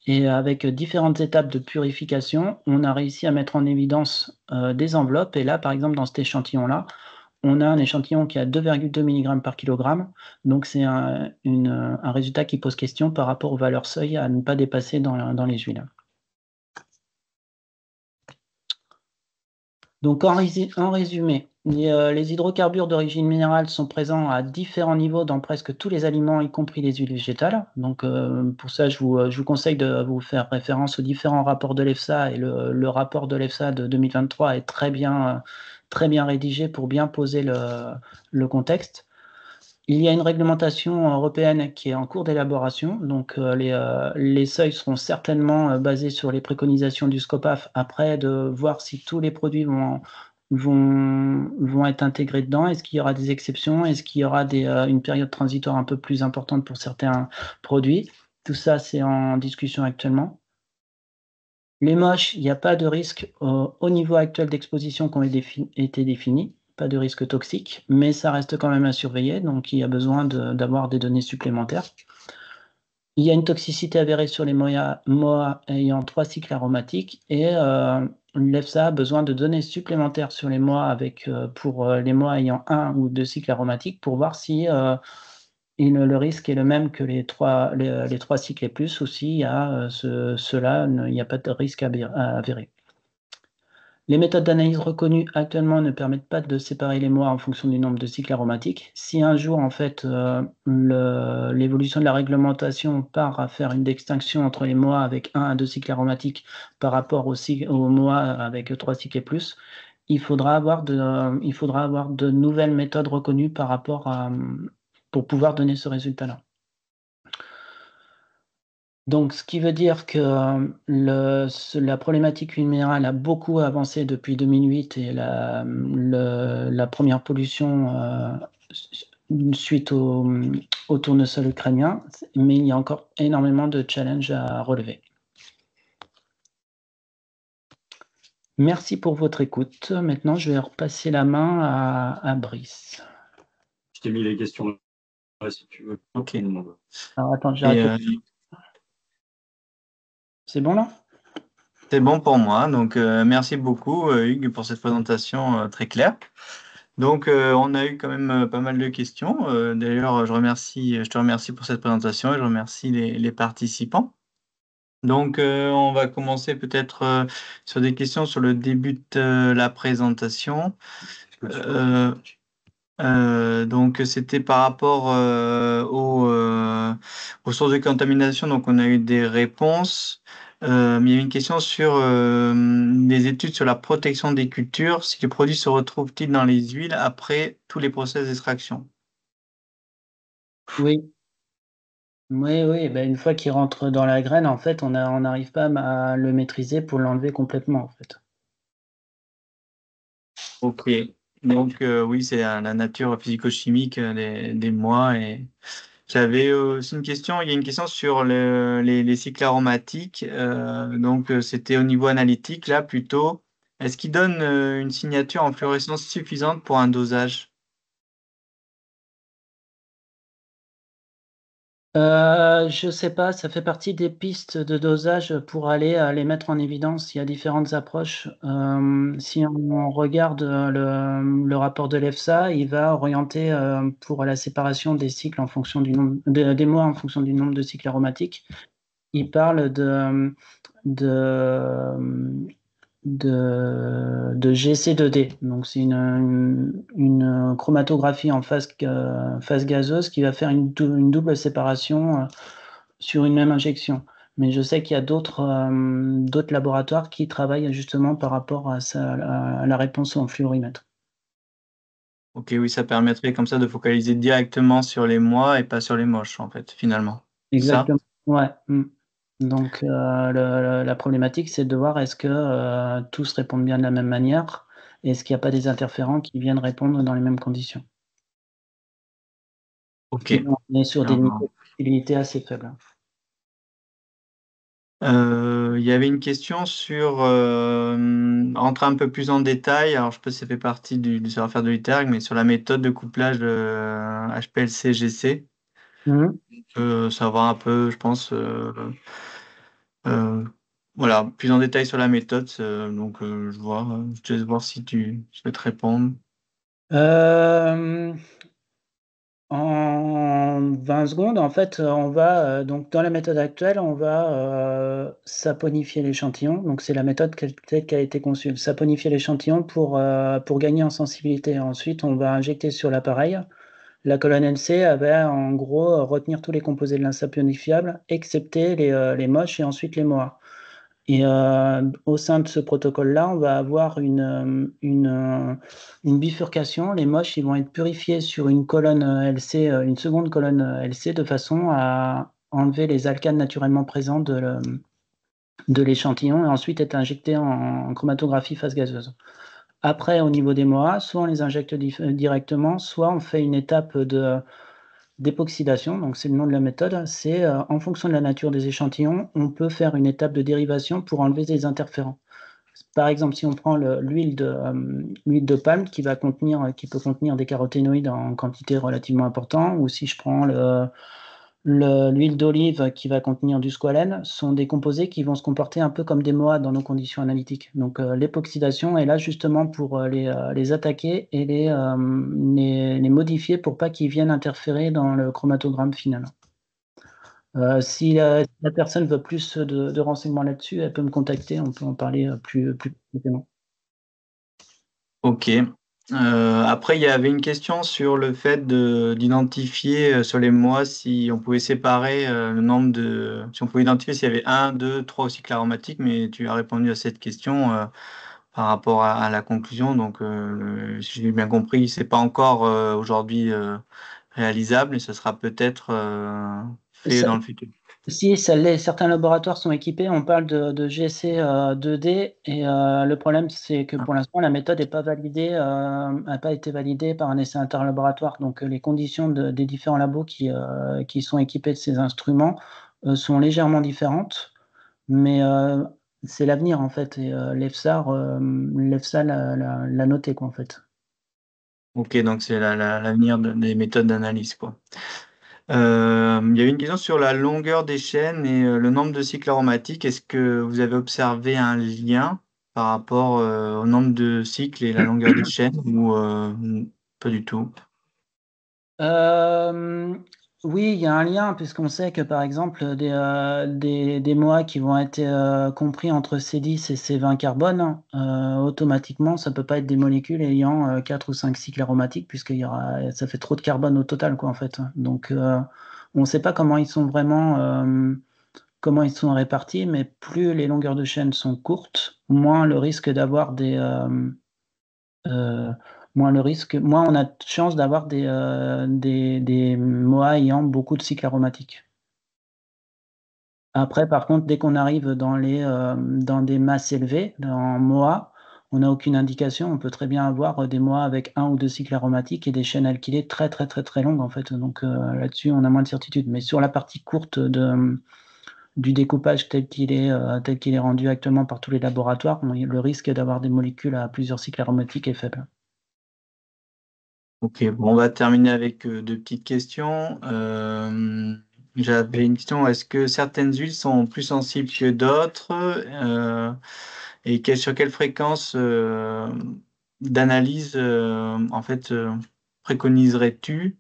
Et avec différentes étapes de purification, on a réussi à mettre en évidence des enveloppes. Et là, par exemple, dans cet échantillon-là, on a un échantillon qui a 2,2 mg par kg. Donc, c'est un résultat qui pose question par rapport aux valeurs seuil à ne pas dépasser dans les huiles. Donc, en résumé, les hydrocarbures d'origine minérale sont présents à différents niveaux dans presque tous les aliments, y compris les huiles végétales. Donc, pour ça, je vous conseille de vous faire référence aux différents rapports de l'EFSA. Et le rapport de l'EFSA de 2023 est très bien rédigé pour bien poser le contexte. Il y a une réglementation européenne qui est en cours d'élaboration, donc les seuils seront certainement basés sur les préconisations du SCOPAF, après de voir si tous les produits vont être intégrés dedans. Est-ce qu'il y aura des exceptions? Est-ce qu'il y aura une période transitoire un peu plus importante pour certains produits? Tout ça, c'est en discussion actuellement. Les moches, il n'y a pas de risque au niveau actuel d'exposition qui ont été définis. Pas de risque toxique, mais ça reste quand même à surveiller, donc il y a besoin d'avoir des données supplémentaires. Il y a une toxicité avérée sur les MOA ayant 3 cycles aromatiques et l'EFSA a besoin de données supplémentaires sur les MOA pour les MOA ayant 1 ou 2 cycles aromatiques pour voir si le risque est le même que les 3 cycles et plus, ou s'il y a cela, il n'y a pas de risque avéré. Les méthodes d'analyse reconnues actuellement ne permettent pas de séparer les MOA en fonction du nombre de cycles aromatiques. Si un jour, en fait, l'évolution de la réglementation part à faire une distinction entre les MOA avec 1 à 2 cycles aromatiques par rapport aux MOA avec 3 cycles et plus, il faudra avoir de nouvelles méthodes reconnues pour pouvoir donner ce résultat-là. Donc, ce qui veut dire que la problématique huile minérale a beaucoup avancé depuis 2008 et la première pollution suite au tournesol ukrainien, mais il y a encore énormément de challenges à relever. Merci pour votre écoute. Maintenant, je vais repasser la main à Brice. Je t'ai mis les questions là si tu veux. Ok. Alors, attends, Et, j'arrête. C'est bon là? c'est bon pour moi. Donc, merci beaucoup, Hugues, pour cette présentation très claire. Donc, on a eu quand même pas mal de questions. D'ailleurs, je te remercie pour cette présentation et je remercie les participants. Donc, on va commencer peut-être sur des questions sur le début de la présentation. Donc, c'était par rapport aux sources de contamination. Donc, on a eu des réponses. Mais il y a une question sur des études sur la protection des cultures. Si les produits se retrouvent-ils dans les huiles après tous les process d'extraction? Oui. Oui, oui, ben, une fois qu'il rentre dans la graine, en fait, on n'arrive pas à le maîtriser pour l'enlever complètement, en fait. Ok. Donc, oui, c'est la nature physico-chimique des mois. Et j'avais aussi une question. Il y a une question sur les cycles aromatiques. Donc, c'était au niveau analytique, là, plutôt. Est-ce qu'il donne une signature en fluorescence suffisante pour un dosage? Je sais pas, ça fait partie des pistes de dosage pour aller les mettre en évidence. Il y a différentes approches. Si on regarde le rapport de l'EFSA, il va orienter pour la séparation des cycles en fonction du nombre des mois en fonction du nombre de cycles aromatiques. Il parle de de GC2D. Donc, c'est une chromatographie en phase gazeuse qui va faire une double séparation sur une même injection. Mais je sais qu'il y a d'autres laboratoires qui travaillent justement par rapport à la réponse en fluorimètre. Ok, oui, ça permettrait comme ça de focaliser directement sur les mois et pas sur les moches, en fait, finalement. C'est ça? Exactement. Ouais. Donc, la problématique, c'est de voir est-ce que tous répondent bien de la même manière et est-ce qu'il n'y a pas des interférents qui viennent répondre dans les mêmes conditions. Ok. Sinon, on est sur des Alors, niveaux de possibilité assez faibles. il y avait une question sur rentrer un peu plus en détail. Alors, je sais pas si ça fait partie du savoir-faire de l'ITERG, mais sur la méthode de couplage HPLC-GC. Mhm. Savoir un peu, je pense, euh, voilà, plus en détail sur la méthode. Donc, je te laisse voir si tu souhaites répondre. Euh, En 20 secondes, en fait, on va donc dans la méthode actuelle, on va saponifier l'échantillon. Donc c'est la méthode telle qui a été conçue. Saponifier l'échantillon pour gagner en sensibilité. Ensuite, on va injecter sur l'appareil. La colonne LC avait en gros retenir tous les composés de l'insaponifiable, excepté les moches et ensuite les moas. Et au sein de ce protocole-là, on va avoir une bifurcation. Les moches, ils vont être purifiés sur une colonne LC, une seconde colonne LC, de façon à enlever les alcanes naturellement présents de l'échantillon et ensuite être injectés en chromatographie phase gazeuse. Après, au niveau des MOA, soit on les injecte directement, soit on fait une étape d'époxydation, donc c'est le nom de la méthode. C'est en fonction de la nature des échantillons, on peut faire une étape de dérivation pour enlever des interférents. Par exemple, si on prend l'huile de palme qui peut contenir des caroténoïdes en quantité relativement importante, ou si je prends l'huile d'olive qui va contenir du squalène, sont des composés qui vont se comporter un peu comme des MOA dans nos conditions analytiques. Donc l'époxydation est là justement pour les attaquer et les modifier pour pas qu'ils viennent interférer dans le chromatogramme final. Si la personne veut plus de renseignements là-dessus, elle peut me contacter, on peut en parler plus précisément. Ok. Après, il y avait une question sur le fait d'identifier sur les mois si on pouvait séparer le nombre si on pouvait identifier s'il y avait un, deux, trois cycles aromatiques, mais tu as répondu à cette question par rapport à la conclusion. Donc, si j'ai bien compris, c'est pas encore aujourd'hui réalisable et ce sera peut-être créer dans le futur. Si certains laboratoires sont équipés, on parle de GC 2D et le problème c'est que pour l'instant la méthode n'a pas été validée par un essai interlaboratoire. Donc les conditions des différents labos qui sont équipés de ces instruments sont légèrement différentes, mais c'est l'avenir en fait. Et l'EFSA l'a noté quoi en fait. Ok, donc c'est l'avenir des méthodes d'analyse, quoi. Il y a une question sur la longueur des chaînes et le nombre de cycles aromatiques. Est-ce que vous avez observé un lien par rapport au nombre de cycles et la longueur des chaînes ou pas du tout? Oui, il y a un lien, puisqu'on sait que par exemple, des MOA qui vont être compris entre C10 et C20 carbone, automatiquement, ça ne peut pas être des molécules ayant 4 ou 5 cycles aromatiques, ça fait trop de carbone au total, quoi, en fait. Donc, on ne sait pas comment ils sont comment ils sont répartis, mais plus les longueurs de chaîne sont courtes, moins le risque d'avoir moins on a de chance d'avoir des MOA ayant beaucoup de cycles aromatiques. Après, par contre, dès qu'on arrive dans des masses élevées, en MOA, on n'a aucune indication. On peut très bien avoir des MOA avec 1 ou 2 cycles aromatiques et des chaînes alkylées très, très, très, très longues, en fait. Donc, là-dessus, on a moins de certitude. Mais sur la partie courte du découpage tel qu'il est rendu actuellement par tous les laboratoires, le risque d'avoir des molécules à plusieurs cycles aromatiques est faible. Ok, bon, on va terminer avec deux petites questions. J'avais une question, est-ce que certaines huiles sont plus sensibles que d'autres et sur quelle fréquence d'analyse en fait préconiserais-tu?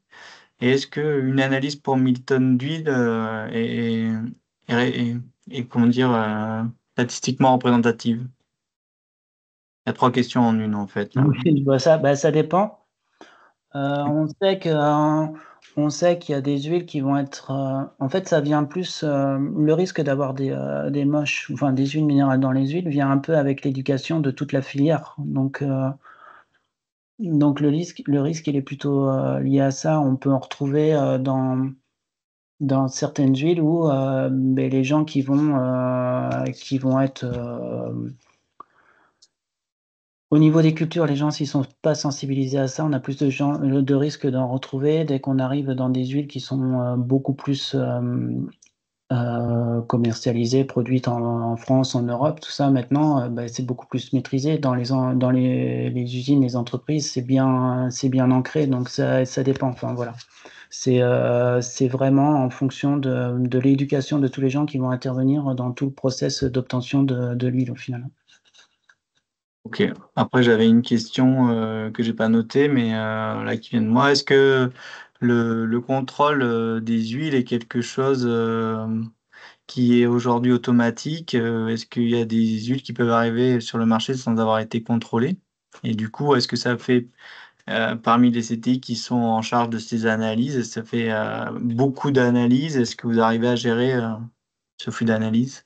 Et est-ce qu'une analyse pour 1000 tonnes d'huile comment dire, statistiquement représentative? Il y a trois questions en une en fait, là. Oui, je vois ça. Bah, ça dépend. On sait qu'il y a des huiles qui vont être. En fait, ça vient plus. Le risque d'avoir des moches, enfin des huiles minérales dans les huiles, vient un peu avec l'éducation de toute la filière. Donc le risque, il est plutôt lié à ça. On peut en retrouver dans certaines huiles où ben, les gens qui vont être au niveau des cultures, les gens, s'ils sont pas sensibilisés à ça, on a plus de risques d'en retrouver dès qu'on arrive dans des huiles qui sont beaucoup plus commercialisées, produites en France, en Europe, tout ça maintenant, bah, c'est beaucoup plus maîtrisé. Dans les usines, les entreprises, c'est bien ancré, donc ça dépend. Enfin voilà. C'est vraiment en fonction de l'éducation de tous les gens qui vont intervenir dans tout le process d'obtention de l'huile au final. Ok. Après, j'avais une question que j'ai pas notée, mais là qui vient de moi. Est-ce que le contrôle des huiles est quelque chose qui est aujourd'hui automatique? Est-ce qu'il y a des huiles qui peuvent arriver sur le marché sans avoir été contrôlées? Et du coup, est-ce que ça fait parmi les CTI qui sont en charge de ces analyses, ça fait beaucoup d'analyses? Est-ce que vous arrivez à gérer ce flux d'analyse?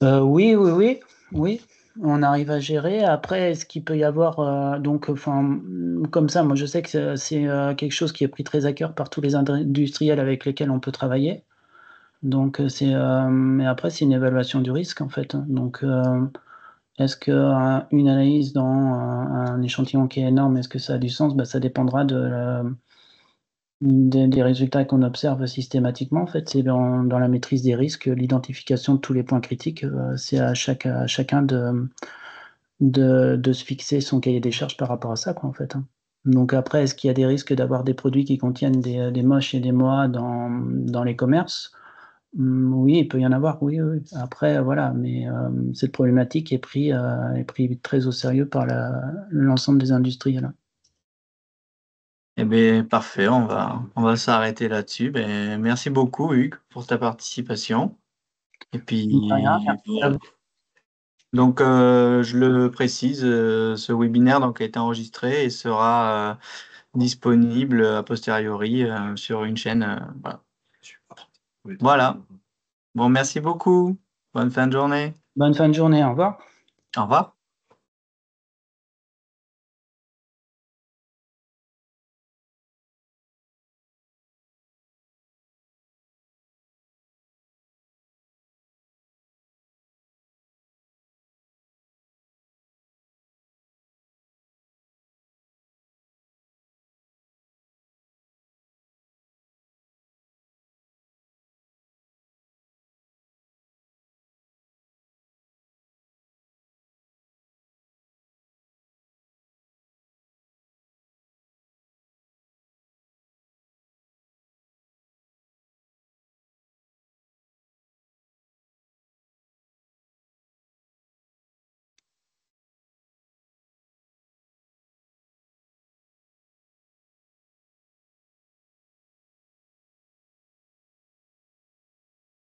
Oui, oui, oui, oui, on arrive à gérer. Après, est-ce qu'il peut y avoir enfin, comme ça, moi je sais que c'est quelque chose qui est pris très à cœur par tous les industriels avec lesquels on peut travailler. Donc mais après c'est une évaluation du risque en fait. Donc est-ce que une analyse dans un échantillon qui est énorme, est-ce que ça a du sens? Bah, ça dépendra des résultats qu'on observe systématiquement, en fait, c'est dans la maîtrise des risques, l'identification de tous les points critiques. C'est à chacun de se fixer son cahier des charges par rapport à ça, quoi, en fait. Hein. Donc après, est-ce qu'il y a des risques d'avoir des produits qui contiennent des moches et des MOA dans les commerces? Oui, il peut y en avoir, oui, oui. Après, voilà, mais cette problématique est prise très au sérieux par l'ensemble des industriels. Hein. Eh bien, parfait, on va s'arrêter là-dessus. Ben, merci beaucoup, Hugues, pour ta participation. Et De rien, puis, merci à voilà. vous. Donc, je le précise, ce webinaire donc, a été enregistré et sera disponible a posteriori sur une chaîne. Voilà. Voilà. Bon, merci beaucoup. Bonne fin de journée. Bonne fin de journée, au revoir. Au revoir.